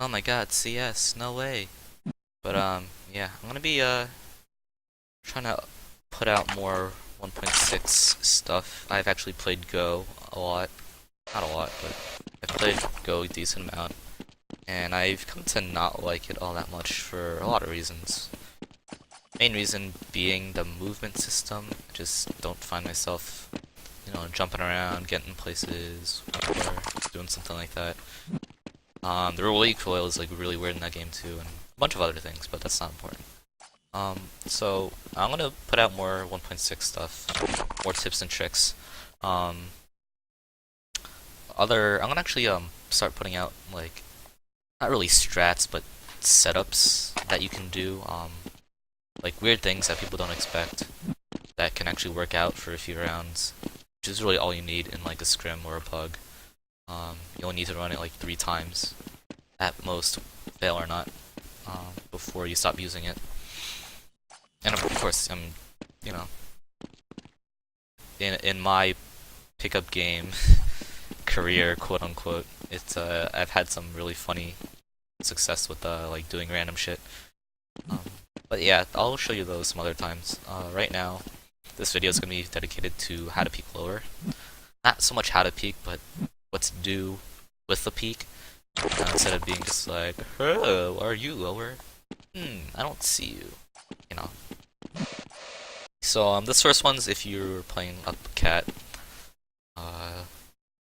Oh my god, CS, no way. But yeah, I'm gonna be trying to put out more 1.6 stuff. I've actually played Go a lot. Not a lot, but I've played Go a decent amount. And I've come to not like it all that much for a lot of reasons. Main reason being the movement system. I just don't find myself, jumping around, getting places, or doing something like that. The recoil is like really weird in that game too, and a bunch of other things, but that's not important. So I'm gonna put out more 1.6 stuff, more tips and tricks. Um, I'm gonna actually start putting out like not really strats, but setups that you can do. Like weird things that people don't expect that can actually work out for a few rounds, which is really all you need in like a scrim or a pug. You only need to run it like 3 times at most, fail or not, before you stop using it. And of course, you know, in my pickup game career, quote unquote, it's I've had some really funny success with like doing random shit. Um, but yeah, I'll show you those some other times. Right now, this video is gonna be dedicated to how to peek lower. Not so much how to peek, but what to do with the peek. Instead of being just like, "Oh, are you lower? I don't see you." You know. So this first one's if you're playing up cat.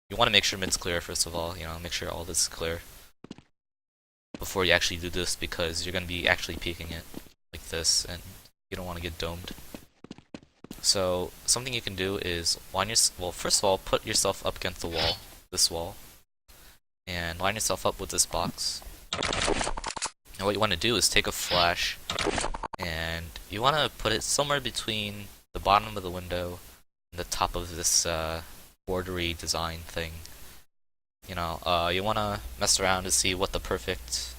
You want to make sure mid's clear first of all. Make sure all this is clear before you actually do this because you're gonna be actually peeking it like this, and you don't want to get domed. So something you can do is first of all, put yourself up against the wall, this wall, and line yourself up with this box. And what you want to do is take a flash, and you want to put it somewhere between the bottom of the window and the top of this bordery design thing. You want to mess around to see what the perfect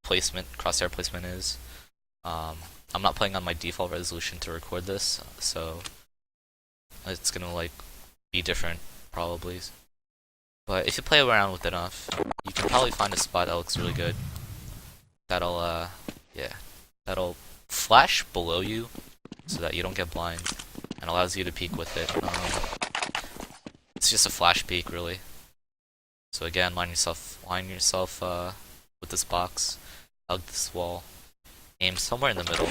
crosshair placement is. I'm not playing on my default resolution to record this, so it's gonna be different probably. But if you play around with it enough, you can probably find a spot that looks really good. That'll flash below you so that you don't get blind and allows you to peek with it. It's just a flash peek really. So again, line yourself with this box, hug this wall, aim somewhere in the middle,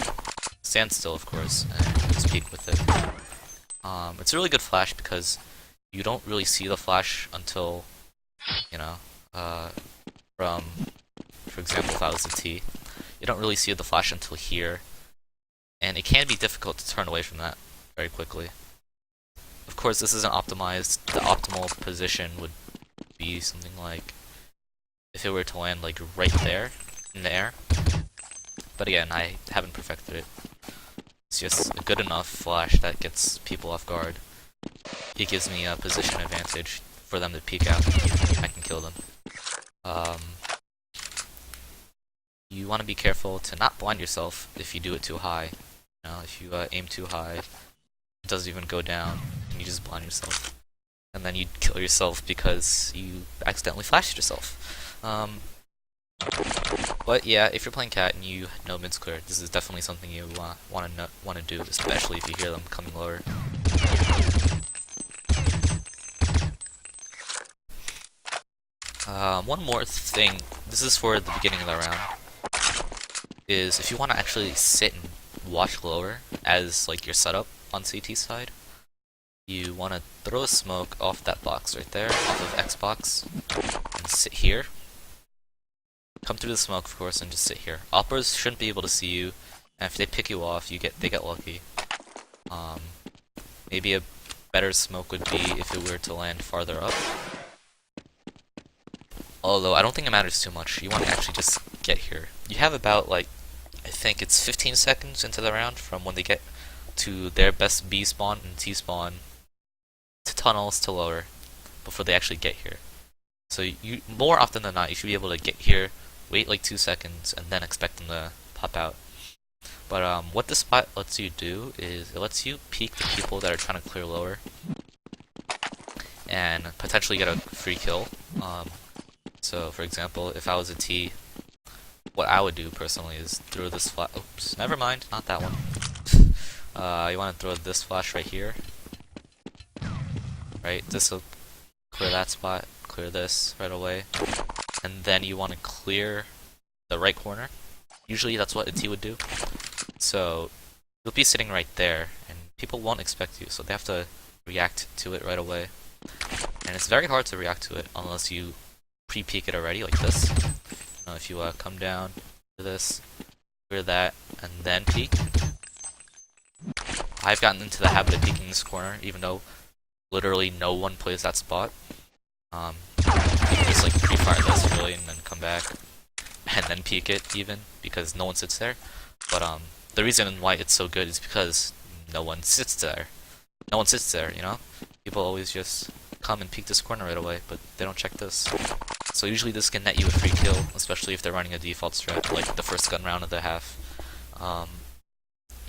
stand still of course, and just peek with it. It's a really good flash because you don't really see the flash until, from, for example, if I was a T, you don't really see the flash until here, and it can be difficult to turn away from that very quickly. Of course, this isn't optimized. The optimal position would be something like if it were to land like right there in the air. But again, I haven't perfected it. It's just a good enough flash that gets people off guard. It gives me a position advantage for them to peek out. I can kill them. You want to be careful to not blind yourself if you do it too high. If you aim too high, it doesn't even go down, and you just blind yourself. And then you'd kill yourself because you accidentally flashed yourself. But yeah, if you're playing cat and you know mid's clear, this is definitely something you want to do, especially if you hear them coming lower. One more thing, this is for the beginning of the round, is if you want to actually sit and watch lower as like your setup on CT side, you want to throw a smoke off that box right there, off of Xbox, and sit here. Come through the smoke, of course, and just sit here. Operas shouldn't be able to see you, and if they pick you off, they get lucky. Maybe a better smoke would be if it were to land farther up. Although I don't think it matters too much. You want to actually just get here. You have about I think it's 15 seconds into the round from when they get to their best B spawn and T spawn to tunnels to lower before they actually get here. So you more often than not, you should be able to get here, wait like 2 seconds, and then expect them to pop out. But what this spot lets you do is it lets you peek the people that are trying to clear lower and potentially get a free kill. So, for example, if I was a T, what I would do personally is throw this flash. Oops, never mind, not that one. You want to throw this flash right here, right? This will clear that spot, clear this right away, and then you want to clear the right corner. Usually that's what a T would do. So you'll be sitting right there, and people won't expect you, so they have to react to it right away. And it's very hard to react to it unless you pre-peek it already, like this. If you come down to this, clear that, and then peek. I've gotten into the habit of peeking this corner, even though literally no one plays that spot. You can just like pre-fire this really, and then come back, and then peek it even, because no one sits there. But the reason why it's so good is because no one sits there. No one sits there, you know? People always just come and peek this corner right away, but they don't check this. So usually this can net you a free kill, especially if they're running a default strat, like the first gun round of the half.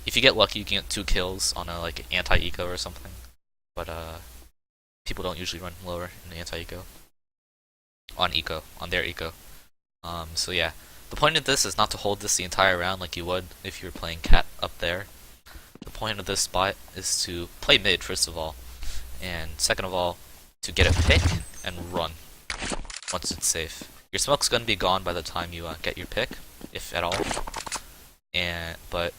If you get lucky, you can get 2 kills on a like anti-eco or something. But people don't usually run lower in the anti-eco. On their eco. So yeah, the point of this is not to hold this the entire round like you would if you were playing cat up there. The point of this spot is to play mid first of all, and second of all, to get a pick and run once it's safe. Your smoke's gonna be gone by the time you get your pick, if at all. But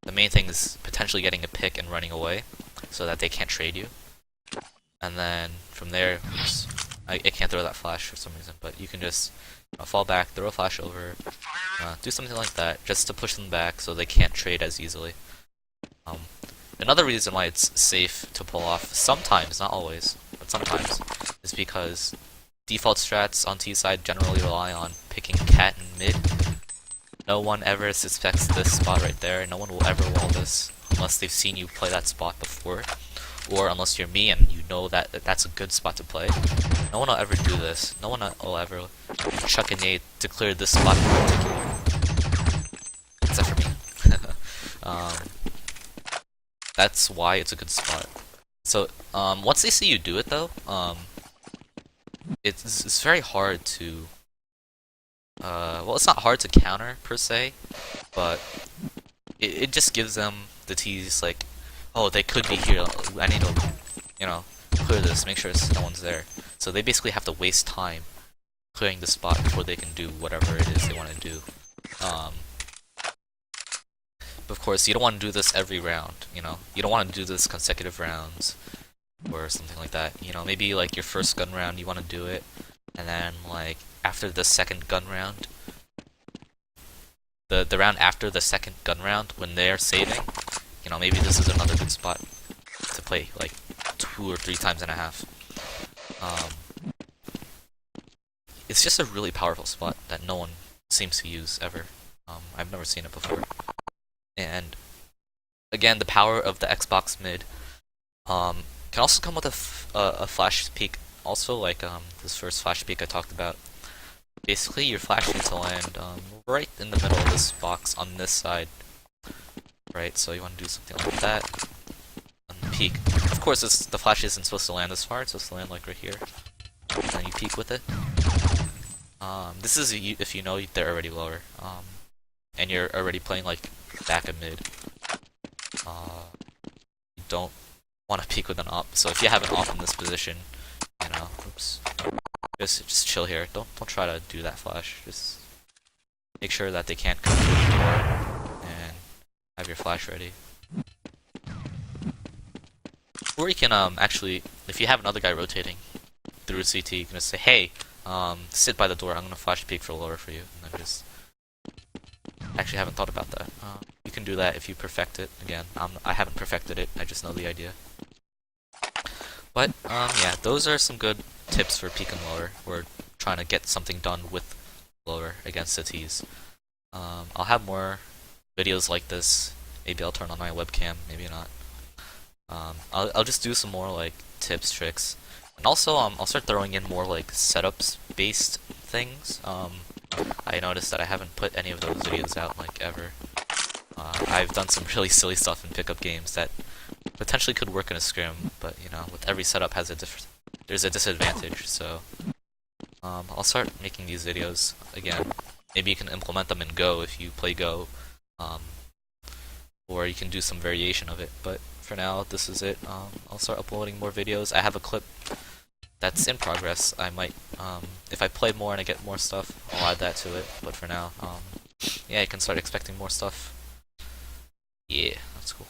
the main thing is potentially getting a pick and running away, so that they can't trade you. And then from there, oops, I can't throw that flash for some reason, but you can just fall back, throw a flash over, do something like that, just to push them back so they can't trade as easily. Another reason why it's safe to pull off, sometimes, not always, but sometimes, is because default strats on T side generally rely on picking cat and mid. No one ever suspects this spot right there, no one will ever wall this unless they've seen you play that spot before. Or unless you're me and you know that that's a good spot to play. No one will ever do this. No one will ever chuck a nade to clear this spot in particular. Except for me. That's why it's a good spot. So, once they see you do it though, it's very hard to... well, it's not hard to counter, per se, but it just gives them the tease, like, oh, they could be here, I need to, you know, clear this, make sure no one's there. So they basically have to waste time clearing the spot before they can do whatever it is they want to do. But of course, you don't want to do this every round, you know? You don't want to do this consecutive rounds, or something like that. You know, maybe like your first gun round, you want to do it, and then like, after the second gun round, the round after the second gun round, when they're saving, you know, maybe this is another good spot to play, like 2 or 3 times and a half. It's just a really powerful spot that no one seems to use ever. I've never seen it before. And again, the power of the Xbox mid can also come with a flash peek. Also, like this first flash peek I talked about. Basically, your flash needs to land right in the middle of this box on this side. Right, so you want to do something like that. And peek. Of course, the flash isn't supposed to land this far, it's supposed to land like right here. And then you peek with it. This is if you know they're already lower. And you're already playing like back and mid. You don't want to peek with an op, so if you have an op in this position, you know, oops. Just chill here. Don't try to do that flash. Just make sure that they can't come through the door and have your flash ready. Or you can actually, if you have another guy rotating through CT, you can just say, hey, sit by the door. I'm gonna flash peek for lower for you, and then just. Actually, I haven't thought about that. You can do that if you perfect it. Again, I haven't perfected it. I just know the idea. But yeah, those are some good tips for peek and lower. We're trying to get something done with lower against the T's. I'll have more videos like this. Maybe I'll turn on my webcam. Maybe not. I'll just do some more like tips, tricks, and also I'll start throwing in more like setups based things. I noticed that I haven't put any of those videos out like ever. I've done some really silly stuff in pickup games that potentially could work in a scrim, but you know, with every setup there's a disadvantage. So I'll start making these videos again. Maybe you can implement them in Go if you play Go, um, or you can do some variation of it. But for now, this is it. I'll start uploading more videos. I have a clip that's in progress. I might, if I play more and I get more stuff, I'll add that to it. But for now, yeah, you can start expecting more stuff. Yeah, that's cool.